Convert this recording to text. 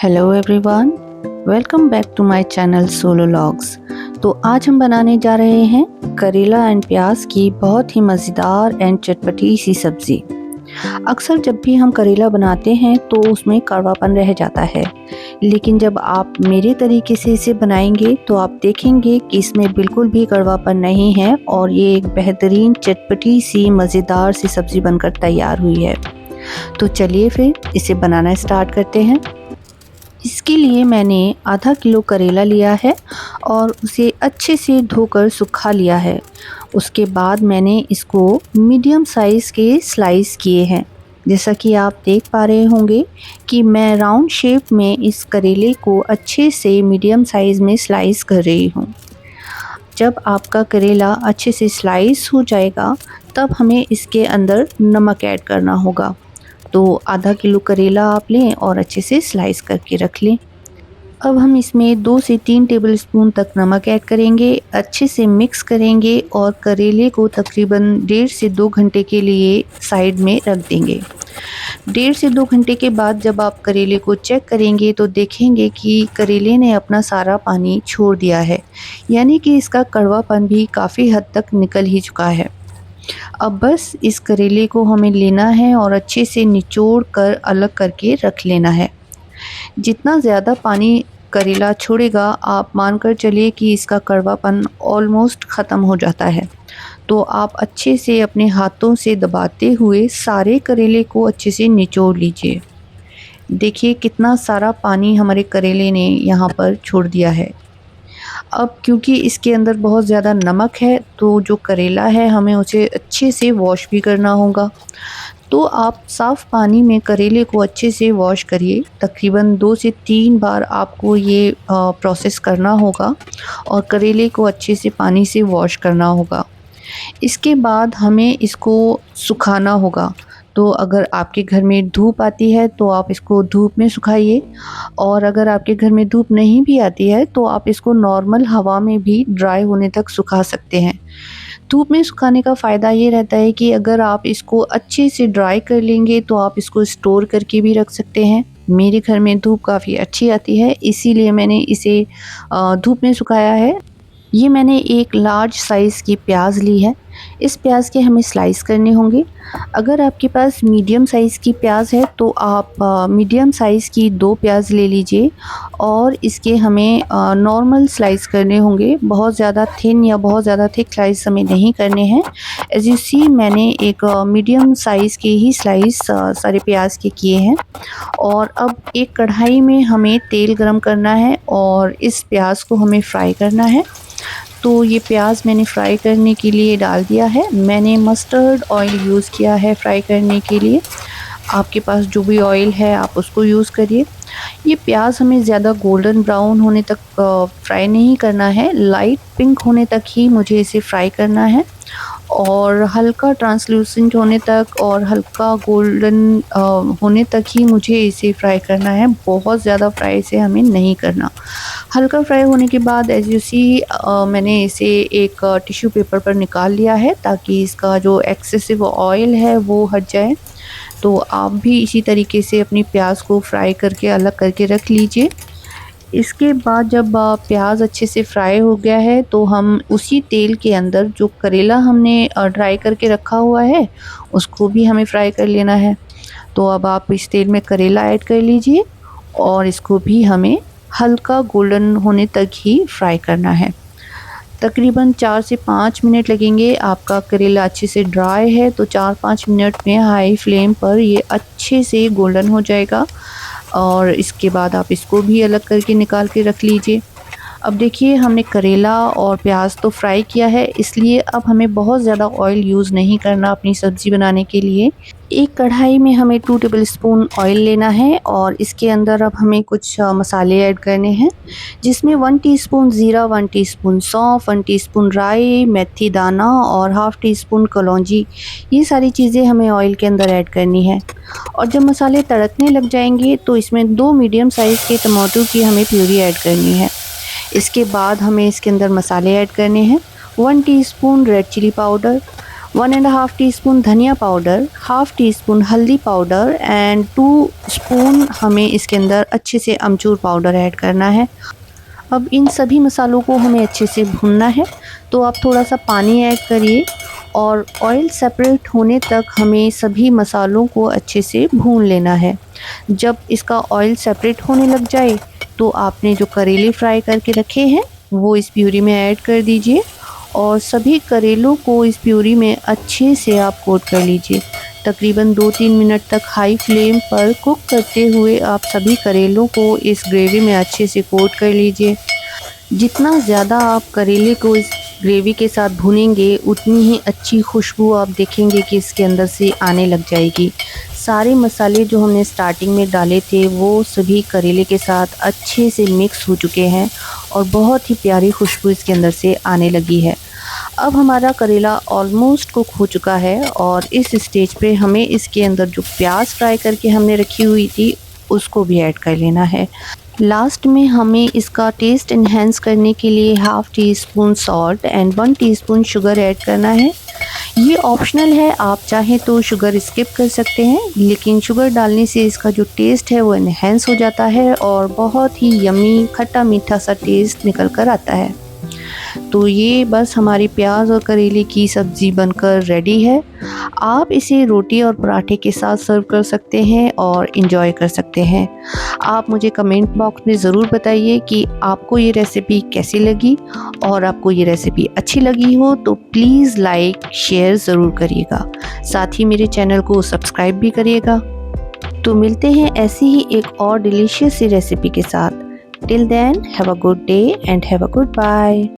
Hello everyone, welcome back to my channel solo logs. तो आज हम बनाने जा रहे हैं करेला एंड प्याज की बहुत ही मज़ेदार एंड चटपटी सी सब्ज़ी। अक्सर जब भी हम करेला बनाते हैं तो उसमें कड़वापन रह जाता है, लेकिन जब आप मेरे तरीके से इसे बनाएंगे तो आप देखेंगे कि इसमें बिल्कुल भी कड़वापन नहीं है और ये एक बेहतरीन चटपटी सी मज़ेदार सी सब्ज़ी बनकर तैयार हुई है। तो चलिए फिर इसे बनाना स्टार्ट करते हैं। इसके लिए मैंने आधा किलो करेला लिया है और उसे अच्छे से धोकर सुखा लिया है। उसके बाद मैंने इसको मीडियम साइज़ के स्लाइस किए हैं। जैसा कि आप देख पा रहे होंगे कि मैं राउंड शेप में इस करेले को अच्छे से मीडियम साइज़ में स्लाइस कर रही हूँ। जब आपका करेला अच्छे से स्लाइस हो जाएगा तब हमें इसके अंदर नमक ऐड करना होगा। तो आधा किलो करेला आप लें और अच्छे से स्लाइस करके रख लें। अब हम इसमें 2 से 3 टेबलस्पून तक नमक ऐड करेंगे, अच्छे से मिक्स करेंगे और करेले को तकरीबन 1.5 से 2 घंटे के लिए साइड में रख देंगे। 1.5 से 2 घंटे के बाद जब आप करेले को चेक करेंगे तो देखेंगे कि करेले ने अपना सारा पानी छोड़ दिया है, यानी कि इसका कड़वापन भी काफ़ी हद तक निकल ही चुका है। अब बस इस करेले को हमें लेना है और अच्छे से निचोड़ कर अलग करके रख लेना है। जितना ज़्यादा पानी करेला छोड़ेगा आप मानकर चलिए कि इसका कड़वापन ऑलमोस्ट ख़त्म हो जाता है। तो आप अच्छे से अपने हाथों से दबाते हुए सारे करेले को अच्छे से निचोड़ लीजिए। देखिए कितना सारा पानी हमारे करेले ने यहाँ पर छोड़ दिया है। अब क्योंकि इसके अंदर बहुत ज़्यादा नमक है तो जो करेला है हमें उसे अच्छे से वॉश भी करना होगा। तो आप साफ़ पानी में करेले को अच्छे से वॉश करिए। तकरीबन 2 से 3 बार आपको ये प्रोसेस करना होगा और करेले को अच्छे से पानी से वॉश करना होगा। इसके बाद हमें इसको सुखाना होगा। तो अगर आपके घर में धूप आती है तो आप इसको धूप में सुखाइए, और अगर आपके घर में धूप नहीं भी आती है तो आप इसको नॉर्मल हवा में भी ड्राई होने तक सुखा सकते हैं। धूप में सुखाने का फ़ायदा ये रहता है कि अगर आप इसको अच्छे से ड्राई कर लेंगे तो आप इसको स्टोर करके भी रख सकते हैं। मेरे घर में धूप काफ़ी अच्छी आती है, इसीलिए मैंने इसे धूप में सुखाया है। ये मैंने एक लार्ज साइज़ की प्याज ली है। इस प्याज के हमें स्लाइस करने होंगे। अगर आपके पास मीडियम साइज़ की प्याज है तो आप मीडियम साइज़ की 2 प्याज ले लीजिए और इसके हमें नॉर्मल स्लाइस करने होंगे। बहुत ज़्यादा थिन या बहुत ज़्यादा थिक स्लाइस हमें नहीं करने हैं। एज़ यू सी मैंने एक मीडियम साइज़ के ही स्लाइस सारे प्याज के किए हैं। और अब एक कढ़ाई में हमें तेल गरम करना है और इस प्याज को हमें फ्राई करना है। तो ये प्याज मैंने फ्राई करने के लिए डाल दिया है। मैंने मस्टर्ड ऑयल यूज़ किया है फ्राई करने के लिए। आपके पास जो भी ऑयल है आप उसको यूज़ करिए। ये प्याज हमें ज़्यादा गोल्डन ब्राउन होने तक फ्राई नहीं करना है, लाइट पिंक होने तक ही मुझे इसे फ्राई करना है और हल्का ट्रांसलूसेंट होने तक और हल्का गोल्डन होने तक ही मुझे इसे फ्राई करना है। बहुत ज़्यादा फ्राई इसे हमें नहीं करना। हल्का फ्राई होने के बाद एज़ यू सी मैंने इसे एक टिश्यू पेपर पर निकाल लिया है ताकि इसका जो एक्सेसिव ऑयल है वो हट जाए। तो आप भी इसी तरीके से अपनी प्याज को फ्राई करके अलग करके रख लीजिए। इसके बाद जब प्याज अच्छे से फ्राई हो गया है तो हम उसी तेल के अंदर जो करेला हमने ड्राई करके रखा हुआ है उसको भी हमें फ्राई कर लेना है। तो अब आप इस तेल में करेला ऐड कर लीजिए और इसको भी हमें हल्का गोल्डन होने तक ही फ्राई करना है। तकरीबन 4 से 5 मिनट लगेंगे। आपका करेला अच्छे से ड्राई है तो 4-5 मिनट में हाई फ्लेम पर ये अच्छे से गोल्डन हो जाएगा और इसके बाद आप इसको भी अलग करके निकाल के रख लीजिए। अब देखिए हमने करेला और प्याज तो फ्राई किया है, इसलिए अब हमें बहुत ज़्यादा ऑयल यूज़ नहीं करना अपनी सब्ज़ी बनाने के लिए। एक कढ़ाई में हमें 2 टेबलस्पून ऑयल लेना है और इसके अंदर अब हमें कुछ मसाले ऐड करने हैं, जिसमें 1 टीस्पून ज़ीरा, 1 टीस्पून सौंफ, 1 टीस्पून राई, मेथी दाना और हाफ़ टी स्पून कलौंजी। ये सारी चीज़ें हमें ऑयल के अंदर ऐड करनी है। और जब मसाले तड़कने लग जाएंगे तो इसमें 2 मीडियम साइज़ के टमाटो की हमें प्यूरी ऐड करनी है। इसके बाद हमें इसके अंदर मसाले ऐड करने हैं। 1 teaspoon red chilli powder, 1.5 teaspoon धनिया पाउडर, हाफ टी स्पून हल्दी पाउडर एंड 2 स्पून हमें इसके अंदर अच्छे से अमचूर पाउडर ऐड करना है। अब इन सभी मसालों को हमें अच्छे से भूनना है, तो आप थोड़ा सा पानी ऐड करिए और ऑयल सेपरेट होने तक हमें सभी मसालों को अच्छे से भून लेना है। जब इसका ऑयल सेपरेट होने लग जाए तो आपने जो करेले फ्राई करके रखे हैं वो इस प्यूरी में ऐड कर दीजिए और सभी करेलों को इस प्यूरी में अच्छे से आप कोट कर लीजिए। तकरीबन 2-3 मिनट तक हाई फ्लेम पर कुक करते हुए आप सभी करेलों को इस ग्रेवी में अच्छे से कोट कर लीजिए। जितना ज़्यादा आप करेले को इस ग्रेवी के साथ भूनेंगे उतनी ही अच्छी खुशबू आप देखेंगे कि इसके अंदर से आने लग जाएगी। सारे मसाले जो हमने स्टार्टिंग में डाले थे वो सभी करेले के साथ अच्छे से मिक्स हो चुके हैं और बहुत ही प्यारी खुशबू इसके अंदर से आने लगी है। अब हमारा करेला ऑलमोस्ट कुक हो चुका है और इस स्टेज पे हमें इसके अंदर जो प्याज फ्राई करके हमने रखी हुई थी उसको भी ऐड कर लेना है। लास्ट में हमें इसका टेस्ट इन्हेंस करने के लिए half tea spoon salt and 1 teaspoon sugar add करना है। ये ऑप्शनल है, आप चाहें तो शुगर स्किप कर सकते हैं, लेकिन शुगर डालने से इसका जो टेस्ट है वो इन्हेंस हो जाता है और बहुत ही यमी खट्टा मीठा सा टेस्ट निकल कर आता है। तो ये बस हमारी प्याज और करेले की सब्ज़ी बनकर रेडी है। आप इसे रोटी और पराठे के साथ सर्व कर सकते हैं और इन्जॉय कर सकते हैं। आप मुझे कमेंट बॉक्स में ज़रूर बताइए कि आपको ये रेसिपी कैसी लगी और आपको ये रेसिपी अच्छी लगी हो तो प्लीज़ लाइक शेयर ज़रूर करिएगा। साथ ही मेरे चैनल को सब्सक्राइब भी करिएगा। तो मिलते हैं ऐसी ही एक और डिलीशियस सी रेसिपी के साथ। Till then have a good day and have a good bye.